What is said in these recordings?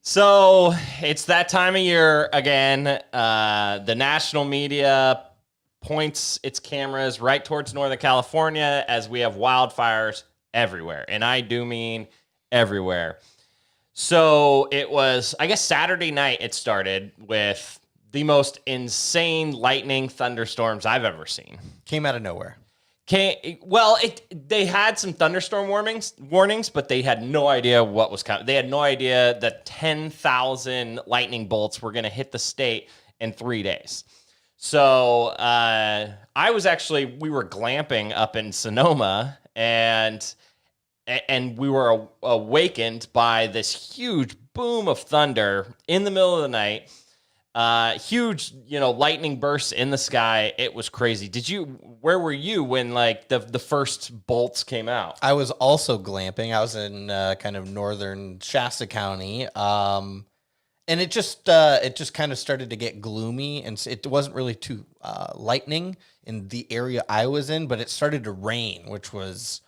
So it's that time of year again. The national media points its cameras right towards Northern California as we have wildfires everywhere. And I do mean everywhere. So it was, I guess, Saturday night it started with the most insane lightning thunderstorms I've ever seen. Came out of nowhere. They had some thunderstorm warnings, but they had no idea what was coming. They had no idea that 10,000 lightning bolts were going to hit the state in 3 days. So we were glamping up in Sonoma, and we were awakened by this huge boom of thunder in the middle of the night. Huge, lightning bursts in the sky. It was crazy. Where were you when the first bolts came out? I was also glamping. I was in kind of northern Shasta County. And it just kind of started to get gloomy, and it wasn't really too lightning in the area I was in, but it started to rain, which was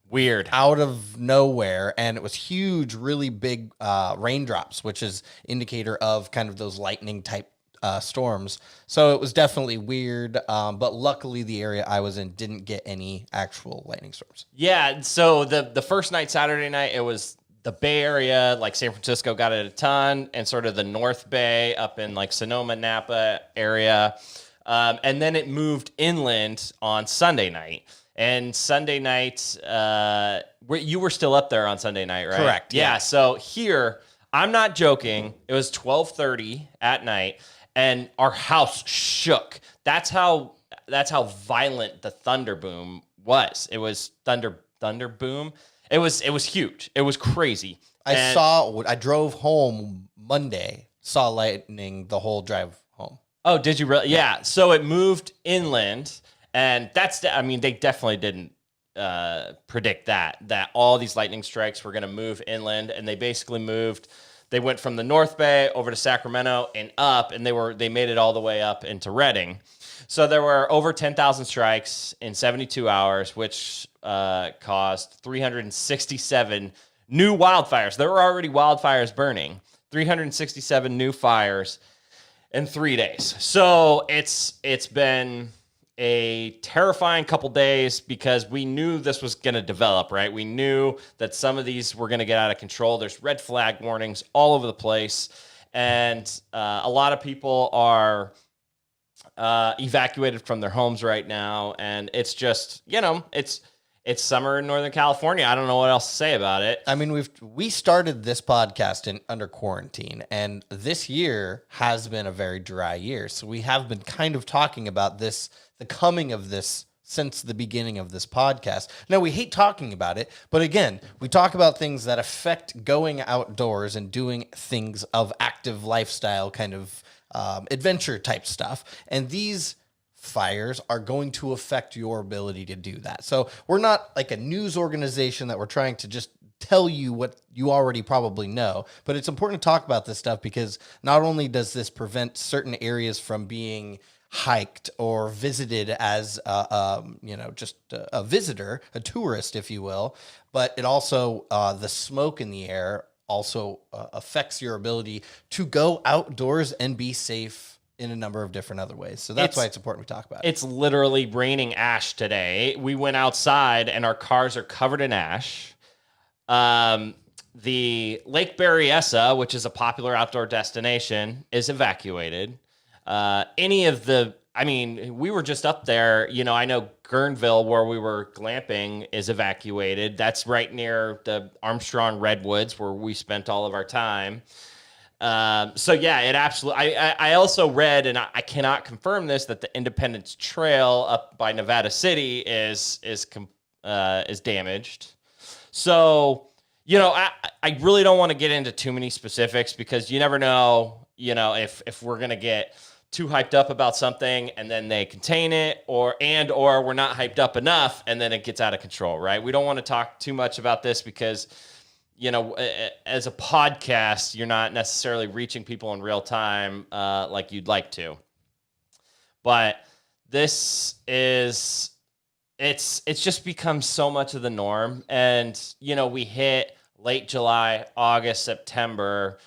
weird, out of nowhere, and it was huge, really big raindrops, which is indicator of kind of those lightning type storms. So it was definitely weird, but luckily the area I was in didn't get any actual lightning storms. Yeah, so the first night, Saturday night, it was the Bay Area, like San Francisco got it a ton, and sort of the North Bay up in like Sonoma, Napa area. And then it moved inland on Sunday night. And Sunday night, you were still up there on Sunday night, right? Correct. Yeah. So here, I'm not joking. It was 12:30 at night, and our house shook. That's how violent the thunder boom was. It was thunder boom. It was huge. It was crazy. I drove home Monday, saw lightning the whole drive home. Oh, did you really? Yeah. So it moved inland. And they definitely didn't predict that all these lightning strikes were going to move inland. And they basically they went from the North Bay over to Sacramento and up, and they made it all the way up into Redding. So there were over 10,000 strikes in 72 hours, which caused 367 new wildfires. There were already wildfires burning, 367 new fires in 3 days. So it's been a terrifying couple days because we knew this was going to develop, right? We knew that some of these were going to get out of control. There's red flag warnings all over the place. And a lot of people are evacuated from their homes right now. And it's just, it's summer in Northern California. I don't know what else to say about it. I mean, we started this podcast under quarantine, and this year has been a very dry year. So we have been kind of talking about this, the coming of this, since the beginning of this podcast. Now, we hate talking about it, but again, we talk about things that affect going outdoors and doing things of active lifestyle, kind of adventure type stuff. And these fires are going to affect your ability to do that. So we're not like a news organization that we're trying to just tell you what you already probably know, but it's important to talk about this stuff because not only does this prevent certain areas from being hiked or visited as just a visitor, a tourist, if you will, but it also the smoke in the air also affects your ability to go outdoors and be safe in a number of different other ways. So that's why it's important we talk about it. It's literally raining ash today. We went outside and our cars are covered in ash. The Lake Berryessa, which is a popular outdoor destination, is evacuated. We were just up there, I know Guerneville, where we were glamping, is evacuated. That's right near the Armstrong Redwoods where we spent all of our time. It absolutely. I also read, and I cannot confirm this, that the Independence Trail up by Nevada City is damaged. So I really don't want to get into too many specifics because you never know. If we're gonna get too hyped up about something and then they contain it, or we're not hyped up enough and then it gets out of control. Right? We don't want to talk too much about this because, as a podcast, you're not necessarily reaching people in real time like you'd like to. But this it's just become so much of the norm. And, we hit late July, August, September.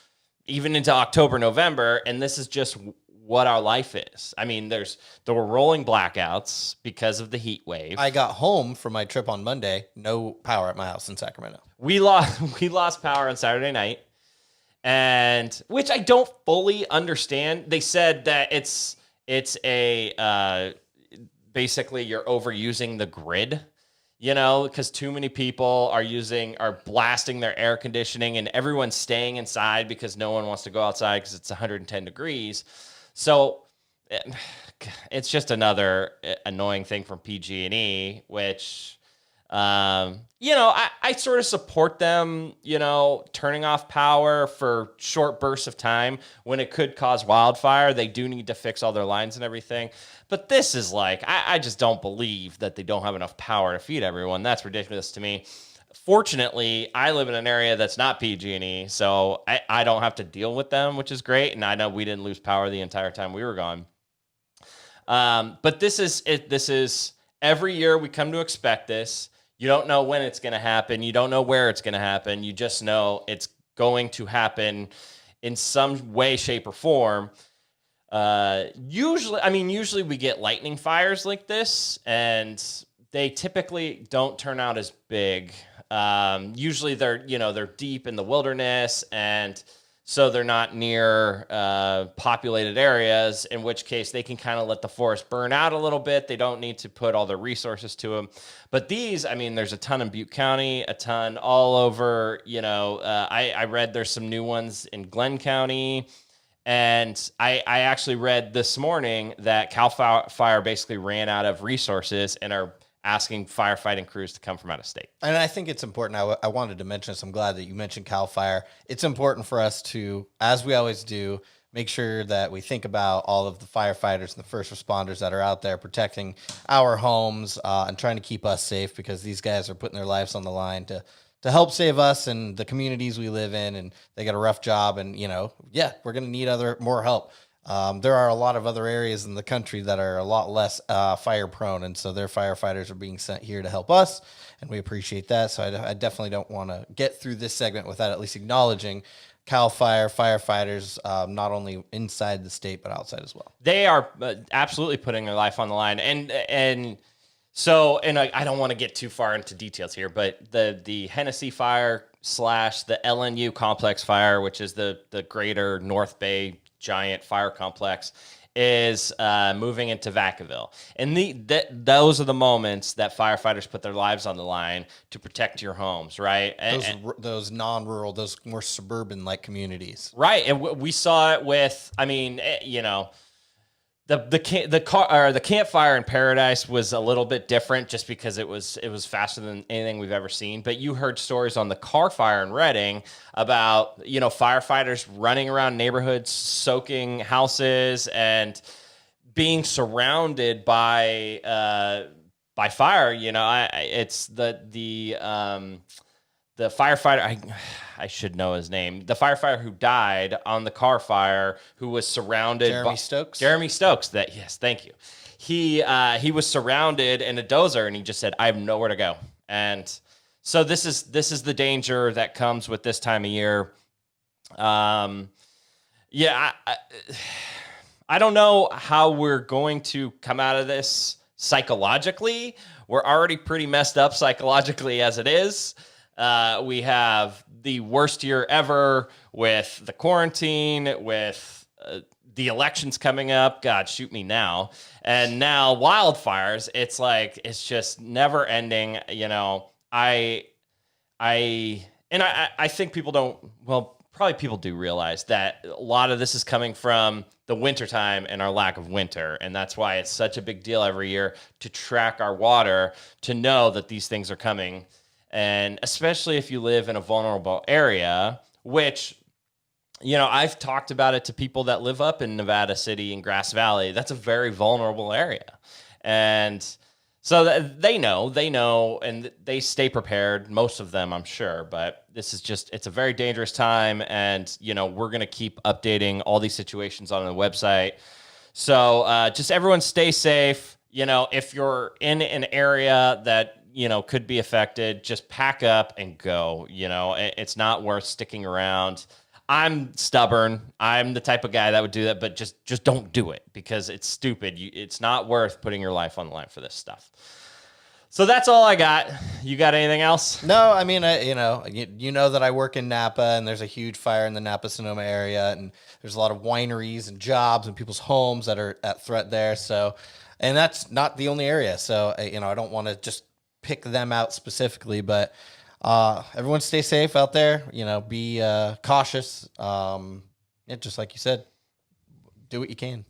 even into October, November, and this is just what our life is. I mean, there were rolling blackouts because of the heat wave. I got home from my trip on Monday, no power at my house in Sacramento. We lost power on Saturday night, and which I don't fully understand. They said that it's a basically you're overusing the grid, because too many people are blasting their air conditioning, and everyone's staying inside because no one wants to go outside because it's 110 degrees. So it's just another annoying thing from PG&E, which, I sort of support them, turning off power for short bursts of time when it could cause wildfire. They do need to fix all their lines and everything. But this is like, I just don't believe that they don't have enough power to feed everyone. That's ridiculous to me. Fortunately, I live in an area that's not PG&E, so I don't have to deal with them, which is great. And I know we didn't lose power the entire time we were gone. But this is every year we come to expect this. You don't know when it's going to happen. You don't know where it's going to happen. You just know it's going to happen in some way, shape, or form. Usually we get lightning fires like this, and they typically don't turn out as big. Usually they're deep in the wilderness, and so they're not near populated areas, in which case they can kind of let the forest burn out a little bit. They don't need to put all their resources to them. But these, there's a ton in Butte County, a ton all over. I read there's some new ones in Glenn County. And I actually read this morning that CAL FIRE basically ran out of resources and are asking firefighting crews to come from out of state. And I think it's important. I wanted to mention this. I'm glad that you mentioned CAL FIRE. It's important for us to, as we always do, make sure that we think about all of the firefighters and the first responders that are out there protecting our homes and trying to keep us safe, because these guys are putting their lives on the line to help save us and the communities we live in, and they got a rough job, and we're going to need more help. There are a lot of other areas in the country that are a lot less fire prone, and so their firefighters are being sent here to help us, and we appreciate that. So I definitely don't want to get through this segment without at least acknowledging CAL FIRE firefighters, not only inside the state but outside as well. They are absolutely putting their life on the line, and so, and I don't want to get too far into details here, but the Hennessy fire / the LNU complex fire, which is the greater North Bay giant fire complex, is moving into Vacaville. And those are the moments that firefighters put their lives on the line to protect your homes, right? Those non-rural, those more suburban-like communities. Right, and we saw it with, the campfire in Paradise was a little bit different just because it was faster than anything we've ever seen. But you heard stories on the car fire in Reading about, firefighters running around neighborhoods, soaking houses, and being surrounded by fire. It's the firefighter, I should know his name. The firefighter who died on the car fire, who was surrounded. Jeremy Stokes. Yes, thank you. He was surrounded in a dozer, and he just said, "I have nowhere to go." And so this is the danger that comes with this time of year. I don't know how we're going to come out of this psychologically. We're already pretty messed up psychologically as it is. We have the worst year ever with the quarantine, with the elections coming up. God, shoot me now. And now wildfires. It's like, it's just never ending. I think people don't, well, probably people do realize that a lot of this is coming from the wintertime and our lack of winter. And that's why it's such a big deal every year to track our water, to know that these things are coming. And especially if you live in a vulnerable area, which, I've talked about it to people that live up in Nevada City and Grass Valley. That's a very vulnerable area. And so they know, and they stay prepared, most of them, I'm sure. But this is it's a very dangerous time. And, we're going to keep updating all these situations on the website. So just everyone stay safe. If you're in an area that, could be affected, just pack up and go. It's not worth sticking around. I'm stubborn. I'm the type of guy that would do that, but just don't do it because it's stupid. It's not worth putting your life on the line for this stuff. So that's all I got. You got anything else? No, I mean, you know that I work in Napa, and there's a huge fire in the Napa Sonoma area, and there's a lot of wineries and jobs and people's homes that are at threat there. So, and that's not the only area. So, I don't want to just pick them out specifically, but everyone stay safe out there. Be cautious. Just like you said, do what you can.